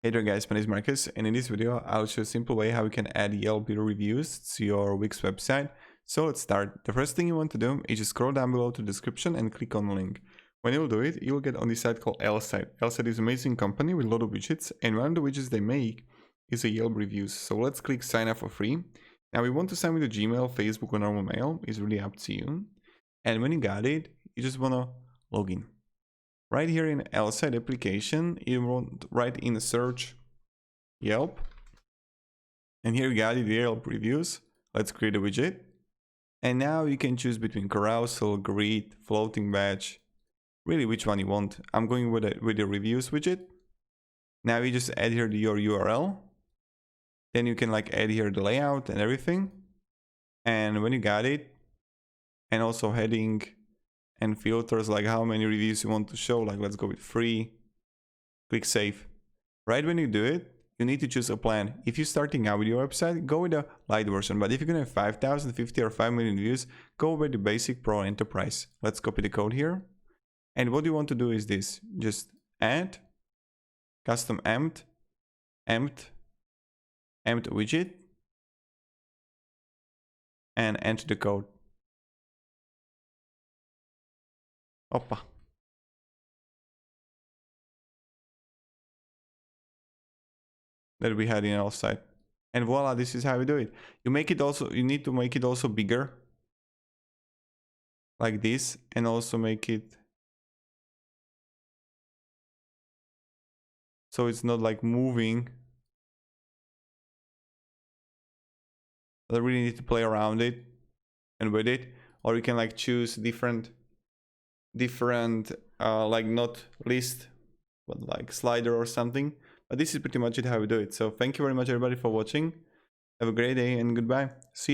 Hey there guys, my name is Marcus, and in this video I'll show a simple way how you can add Yelp reviews to your Wix website. So let's start. The first thing you want to do is just scroll down below to the description and click on the link. When you'll do it, you'll get on this site called Lsite. Lsite is an amazing company with a lot of widgets, and one of the widgets they make is a Yelp reviews. So let's click sign up for free. Now we want to sign with a Gmail, Facebook or normal mail. It's really up to you. And when you got it, you just want to log in. Right here in Lsite application, you want write in a search Yelp, and here we got it, Yelp reviews. Let's create a widget, and now you can choose between carousel, grid, floating badge, really which one you want. I'm going with the reviews widget. Now you just add here your URL, then you can like add here the layout and everything, and when you got it, and also heading and filters, like how many reviews you want to show, like let's go with 3, click save. Right when you do it, you need to choose a plan. If you're starting out with your website, go with the light version, but if you're gonna have 5,000, 50 or 5 million views, go with the basic pro enterprise. Let's copy the code here, and what you want to do is this: just add custom empt widget and enter the code. Oppa. That we had in our site, and voila, this is how we do it. You need to make it also bigger like this, and also make it so it's not like moving. I really need to play around it and with it, or you can like choose different like not list but like slider or something. But this is pretty much it how we do it. So thank you very much everybody for watching. Have a great day and goodbye. See ya.